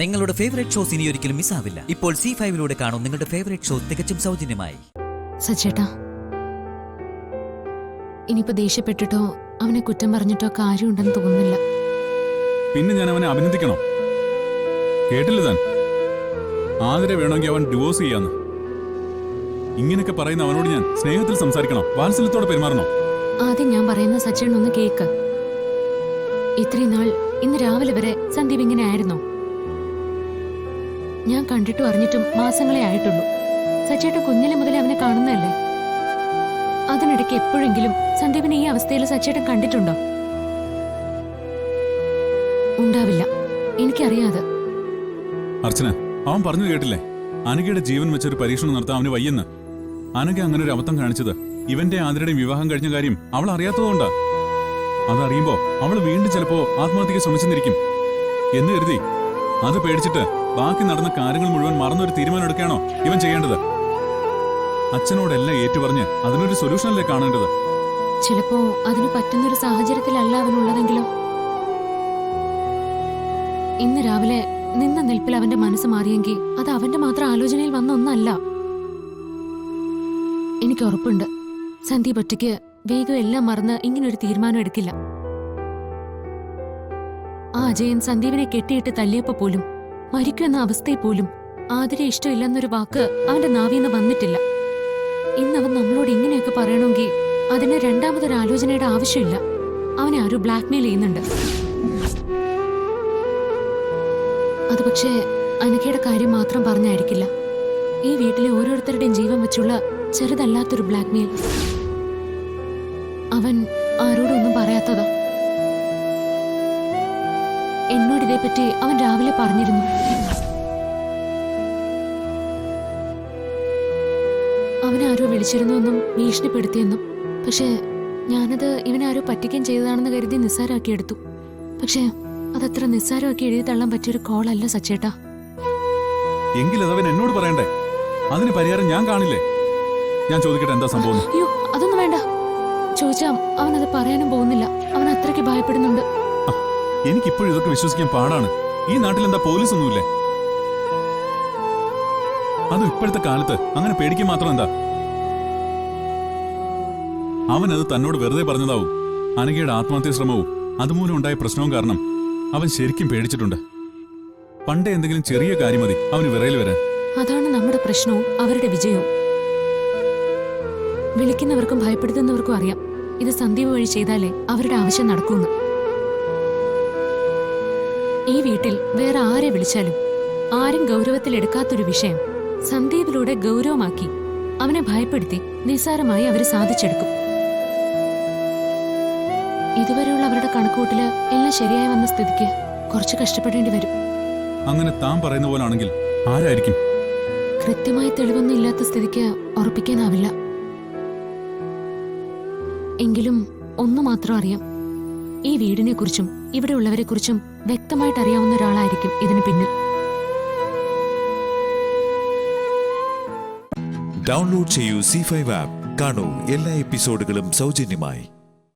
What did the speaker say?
നിങ്ങളുടെ favourite shows ഇനി ഒരിക്കലും മിസ്സാവില്ല. ഇപ്പോൾ C5-ലൂടെ കാണും നിങ്ങളുടെ ഫേവറേറ്റ് ഷോ തികച്ചും സൗജന്യമായി. സച്ചേട്ടാ, ഇനിയിപ്പോ ദേഷ്യപ്പെട്ടിട്ടോ അവനെ കുറ്റം പറഞ്ഞിട്ടോ കാര്യമുണ്ടെന്ന് തോന്നുന്നില്ല. പിന്നെ ഞാൻ അവനെ അഭിനന്ദിക്കണോ? കേട്ടില്ല താൻ? ആതിരെ വേണമെങ്കിൽ അവൻ ഡിവോഴ്സ് ചെയ്യാന്ന്. ഇങ്ങനെയൊക്കെ പറയുന്ന അവനോട് ഞാൻ സ്നേഹത്തിൽ സംസാരിക്കണോ, വാത്സല്യത്തോടെ പെരുമാറണോ? ആദ്യം ഞാൻ പറയുന്ന സച്ചേട്ടൻ ഒന്ന് കേക്ക്. ഇത്രയും നാൾ ഇന്ന് രാവിലെ വരെ സന്ദീപ് ഇങ്ങനെ ആയിരുന്നോ? ഞാൻ കണ്ടിട്ടും അറിഞ്ഞിട്ടും മാസങ്ങളെ ആയിട്ടുള്ളൂ. സച്ചേട്ടൻ കുഞ്ഞിലെ മുതലേ അവനെ കാണുന്നതല്ലേ. അതിനിടയ്ക്ക് എപ്പോഴെങ്കിലും സന്ദീപിനെ ഈ അവസ്ഥയിൽ സച്ചേട്ടൻ കണ്ടിട്ടുണ്ടോ? ഉണ്ടാവില്ല, എനിക്കറിയാതെ. അർച്ചന, അവൻ പറഞ്ഞു കേട്ടില്ലേ, അനഘയുടെ ജീവൻ വെച്ചൊരു പരീക്ഷണം നടത്താൻ അവന് വയ്യെന്ന്. അനഘ അങ്ങനെ ഒരു അബദ്ധം കാണിച്ചത് ഇവന്റെ ആതിരയുടെയും വിവാഹം കഴിഞ്ഞ കാര്യം അവൾ അറിയാത്തതുകൊണ്ടാ. അതറിയുമ്പോ അവൾ വീണ്ടും ചിലപ്പോ ആത്മഹത്യക്ക് ശ്രമിച്ചെന്നിരിക്കും എന്ന് കരുതി അത് പേടിച്ചിട്ട് ബാക്കി നടന്ന കാര്യങ്ങൾ മുഴുവൻ മറന്നൊരു തീരുമാനം എടുക്കുകയാണോ ഇവൻ ചെയ്യേണ്ടത്? അച്ഛനോടെല്ലാം ഏറ്റുപറഞ്ഞ് അതിനൊരു സൊല്യൂഷനല്ലേ കാണേണ്ടത്? ചിലപ്പോ അതിന് പറ്റുന്നൊരു സാഹചര്യത്തിലല്ല അവനുള്ളതെങ്കിലും ഇന്ന് രാവിലെ നിന്ന നിൽപ്പിൽ അവന്റെ മനസ്സ് മാറിയെങ്കിൽ അത് അവന്റെ മാത്രം ആലോചനയിൽ വന്ന ഒന്നല്ല. എനിക്ക് ഉറപ്പുണ്ട്, സന്ദീപ് ഒറ്റയ്ക്ക് വേഗം എല്ലാം മറന്ന് ഇങ്ങനൊരു തീരുമാനം എടുക്കില്ല. ആ അജയൻ സന്ദീപിനെ കെട്ടിയിട്ട് തല്ലിയപ്പോ പോലും, മരിക്കുമെന്ന അവസ്ഥയിൽ പോലും ആതിരെ ഇഷ്ടമില്ലെന്നൊരു വാക്ക് അവന്റെ നാവിന്ന് വന്നിട്ടില്ല. ഇന്നവൻ നമ്മളോട് ഇങ്ങനെയൊക്കെ പറയണമെങ്കിൽ അതിന് രണ്ടാമതൊരു ആലോചനയുടെ ആവശ്യമില്ല. അവനെ ആരും ബ്ലാക്ക്മെയിൽ ചെയ്യുന്നുണ്ട്. അത് പക്ഷേ അനഘയുടെ കാര്യം മാത്രം പറഞ്ഞായിരിക്കില്ല. ഈ വീട്ടിലെ ഓരോരുത്തരുടെയും ജീവൻ വെച്ചുള്ള ചെറുതല്ലാത്തൊരു ബ്ലാക്ക്മെയിൽ. അവൻ ആരോടൊന്നും പറയാത്തതാ. എന്നോട് ഇതേപ്പറ്റി അവൻ രാവിലെ പറഞ്ഞിരുന്നു. അവനെ ആരോ വിളിച്ചിരുന്നുവെന്നും ഭീഷണിപ്പെടുത്തിയെന്നും. പക്ഷേ ഞാനത് ഇവനാരോ പറ്റിക്കുകയും ചെയ്തതാണെന്ന് കരുതി നിസ്സാരമാക്കിയെടുത്തു. പക്ഷേ അതത്ര നിസ്സാരമാക്കി എഴുതി തള്ളാൻ പറ്റിയൊരു കോളല്ല സച്ചേട്ടാ. എങ്കിലതവൻ എന്നോട് പറയണ്ടേ? അതിന് പരിഹാരം ഞാൻ കാണില്ലേ? ഞാൻ ചോദിക്കട്ടെ, എന്താ സംഭവം? അയ്യോ, അതൊന്നും വേണ്ട. ചോദിച്ചാ അവൻ അത് പറയാനും പോകുന്നില്ല. അവൻ അത്രയ്ക്ക് ഭയപ്പെടുന്നുണ്ട്. എനിക്കിപ്പോഴും ഇതൊക്കെ വിശ്വസിക്കാൻ പാടാണ്. ഈ നാട്ടിൽ എന്താ പോലീസൊന്നുമില്ലേ? അതും ഇപ്പോഴത്തെ കാലത്ത് അങ്ങനെ പേടിക്കാൻ മാത്രം എന്താ? അവനത് തന്നോട് വെറുതെ പറഞ്ഞതാവും. അനഘയുടെ ആത്മഹത്യാ ശ്രമവും അതുമൂലം ഉണ്ടായ പ്രശ്നവും കാരണം അവൻ ശരിക്കും പേടിച്ചിട്ടുണ്ട്. പണ്ടേ എന്തെങ്കിലും ചെറിയ കാര്യം മതി അവന് വിറയിൽ വരാൻ. അതാണ് നമ്മുടെ പ്രശ്നവും അവരുടെ വിജയവും. വിളിക്കുന്നവർക്കും ഭയപ്പെടുത്തുന്നവർക്കും അറിയാം ഇത് സന്ദീപ് വഴി ചെയ്താലേ അവരുടെ ആവശ്യം നടക്കൂന്ന്. ഈ വീട്ടിൽ വേറെ ആരെ വിളിച്ചാലും ആരും ഗൗരവത്തിലെടുക്കാത്തൊരു വിഷയം സന്ദീപിലൂടെ ഗൗരവമാക്കി അവനെ ഭയപ്പെടുത്തി നിസ്സാരമായി അവര് സാധിച്ചെടുക്കും. ഇതുവരെയുള്ള അവരുടെ കണക്കൂട്ടില് എല്ലാം ശരിയായി വന്ന സ്ഥിതിക്ക് കുറച്ച് കഷ്ടപ്പെടേണ്ടി വരും. അങ്ങനെ താൻ പറയുന്ന പോലാണെങ്കിൽ ആരായിരിക്കും? കൃത്യമായ തെളിവൊന്നും ഇല്ലാത്ത സ്ഥിതിക്ക് ഉറപ്പിക്കാനാവില്ല. എങ്കിലും ഒന്നു മാത്രം അറിയാം, ഈ വീടിനെ കുറിച്ചും ഇവിടെ ഉള്ളവരെ കുറിച്ചും വ്യക്തമായിട്ട് അറിയാവുന്ന ഒരാളായിരിക്കും ഇതിന് പിന്നിൽ. ഡൗൺലോഡ് ചെയ്യൂ C5 ആപ്പ്. കാണൂ എല്ലാ എപ്പിസോഡുകളും സൗജന്യമായി.